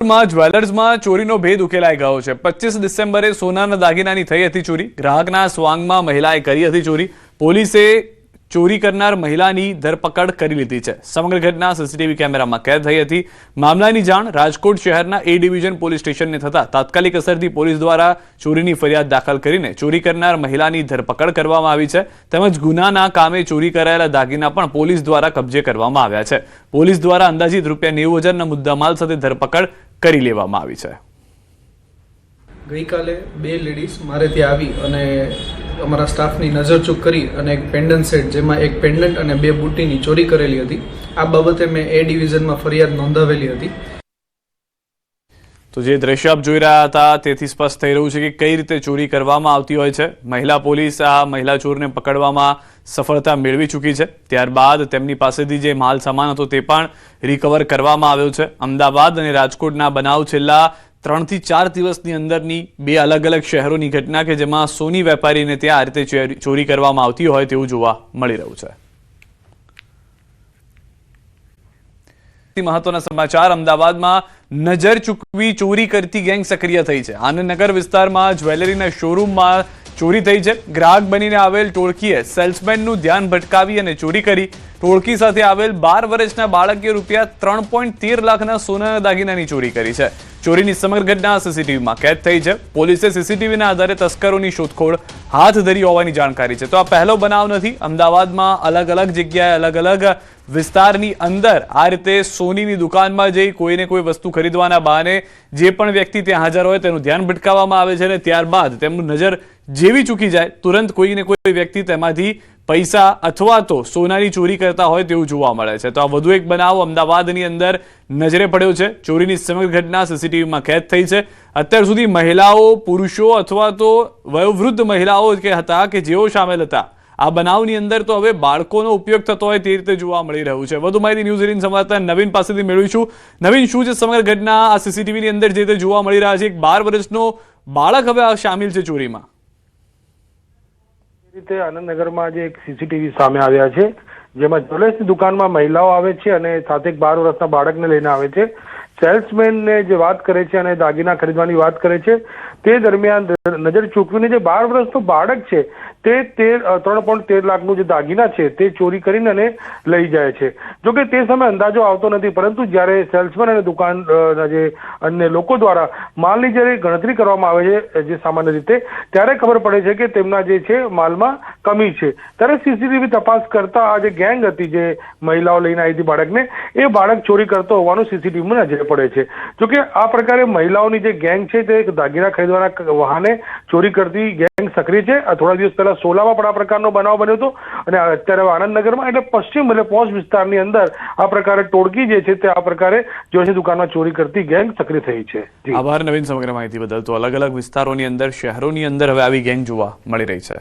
માં જ્વેલર્સમાં ચોરીનો ભેદ ઉકેલાઈ ગયો છે। 25 ડિસેમ્બરે સોનાના દાગીનાની થઈ હતી ચોરી। ગ્રાહકના સ્વાંગમાં મહિલાએ કરી હતી ચોરી। પોલીસે ચોરી કરનાર મહિલાની ધરપકડ કરી લીધી છે। સમગ્ર ઘટના સીસીટીવી કેમેરામાં કેદ થઈ હતી। મામલાની જાણ રાજકોટ શહેરના એ ડિવિઝન પોલીસ સ્ટેશનને થતા તાત્કાલિક અસરથી પોલીસ દ્વારા ચોરીની ફરિયાદ દાખલ કરીને ચોરી કરનાર મહિલાની ધરપકડ કરવામાં આવી છે। તેમજ ગુનાના કામે ચોરી કરાયેલા દાગીના પણ પોલીસ દ્વારા કબજે કરવામાં આવ્યા છે। પોલીસ દ્વારા અંદાજિત ₹90,000ના મુદ્દામાલ સાથે ધરપકડ કરી લેવામાં આવી છે। ગઈકાલે બે લેડીઝ મારે ત્યાં આવી અને અમારા સ્ટાફની નજરચૂક કરી અને એક પેન્ડન્ટ સેટ જેમાં એક પેન્ડન્ટ અને બે બુટ્ટીની ચોરી કરેલી હતી। આ બાબતે મેં એ ડિવિઝનમાં ફરિયાદ નોંધાવેલી હતી। તો જે દ્રશ્ય આપ જોઈ રહ્યા હતા તેથી સ્પષ્ટ થઈ રહ્યું છે કે કઈ રીતે ચોરી કરવામાં આવતી હોય છે। મહિલા પોલીસ આ મહિલા ચોરને પકડવામાં સફળતા મેળવી ચૂકી છે। ત્યારબાદ તેમની પાસેથી જે માલ સામાન હતો તે પણ રિકવર કરવામાં આવ્યો છે। અમદાવાદ અને રાજકોટના બનાવ છેલ્લા 3 થી 4 દિવસની અંદરની બે અલગ અલગ શહેરોની ઘટના કે જેમાં સોની વેપારીને ત્યાં આ રીતે ચોરી કરવામાં આવતી હોય તેવું જોવા મળી રહ્યું છે। મહત્વના સમાચાર। અમદાવાદમાં નજર ચૂકવી ચોરી કરતી ગેંગ સક્રિય થઈ છે। આનંદનગર વિસ્તારમાં જ્વેલરીના શોરૂમમાં ચોરી થઈ છે। ગ્રાહક બનીને આવેલ ટોળકીએ સેલ્સમેનનું ધ્યાન ભટકાવી અને ચોરી કરી। ટોળકી સાથે આવેલ 12 વર્ષના બાળકે ₹3.13 લાખના સોનાના દાગીનાની ચોરી કરી છે। ચોરીની સમગ્ર ઘટના સીસીટીવીમાં કેદ થઈ છે। પોલીસે સીસીટીવીના આધારે તસ્કરોની શોધખોળ હાથ ધરી હોવાની જાણકારી છે। તો આ પહેલો બનાવ નથી। અમદાવાદમાં અલગ અલગ જગ્યાએ અલગ અલગ વિસ્તારની અંદર આ રીતે સોનીની દુકાનમાં જઈ કોઈને કોઈ વસ્તુ ખરીદવાના બહાને જે પણ વ્યક્તિ ત્યાં હાજર હોય તેનું ધ્યાન ભટકાવવામાં આવે છે અને ત્યારબાદ તેમનું નજર જેવી ચૂકી જાય તુરંત કોઈને કોઈ વ્યક્તિ તેમાંથી પૈસા અથવા તો સોનાની ચોરી કરતા હોય તેવું જોવા મળે છે। તો આ વધુ એક બનાવ અમદાવાદની અંદર નજરે પડ્યો છે। ચોરીની સમગ્ર ઘટના સીસીટીવીમાં કેદ થઈ છે। અત્યાર સુધી મહિલાઓ પુરુષો અથવા તો વયોવૃદ્ધ મહિલાઓ કે હતા કે જેઓ સામેલ હતા આ બનાવની અંદર તો હવે બાળકોનો ઉપયોગ થતો હોય તે રીતે જોવા મળી રહ્યું છે। વધુ માહિતી ન્યૂઝ 18 સંવાદદાતા નવીન પાસેથી મેળવીશું। નવીન, શું છે સમગ્ર ઘટના આ સીસીટીવીની અંદર જે રીતે જોવા મળી રહ્યા છે? એક 12 વર્ષનો બાળક હવે શામિલ છે ચોરીમાં। રીતે આનંદનગરમાં જે એક સીસીટીવી સામે આવ્યા છે જેમાં જ્વેલર્સની દુકાનમાં મહિલાઓ આવે છે અને સાથે એક 12 વર્ષના બાળકને લઈને આવે છે। સેલ્સમેનને જે વાત કરે છે અને દાગીના ખરીદવાની વાત કરે છે તે દરમિયાન નજર ચૂકવીને જે 12 વર્ષનું બાળક છે તે 3.13 લાખનું જે દાગીના છે તે ચોરી કરીને અને લઈ જાય છે। જોકે તે સમયે અંદાજો આવતો નથી, પરંતુ જ્યારે સેલ્સમેન અને દુકાનના જે અન્ય લોકો દ્વારા માલની જ્યારે ગણતરી કરવામાં આવે છે જે સામાન્ય રીતે ત્યારે ખબર પડે છે કે તેમના જે છે માલમાં કમી છે। ત્યારે સીસીટીવી તપાસ કરતા આ જે ગેંગ હતી જે મહિલાઓ લઈને આવી હતી બાળકને, એ બાળક ચોરી કરતો હોવાનું સીસીટીવીમાં નજરે પડે છે। જોકે આ પ્રકારે મહિલાઓની જે ગેંગ છે તે દાગીના ખરીદવાના વાહને ચોરી કરતી ગેંગ સક્રિય છે। થોડા દિવસ પહેલા સોલામાં પણ આ પ્રકારનો બનાવ બન્યો હતો અને અત્યારે આનંદનગરમાં એટલે પશ્ચિમ એટલે પોશ વિસ્તારની અંદર આ પ્રકારે ટોળકી જે છે તે આ પ્રકારે જ્વેલરી દુકાનમાં ચોરી કરતી ગેંગ સક્રિય થઈ છે। આભાર નવીન સમગ્ર માહિતી બદલ। તો અલગ અલગ વિસ્તારોની અંદર શહેરોની અંદર હવે આવી ગેંગ જોવા મળી રહી છે।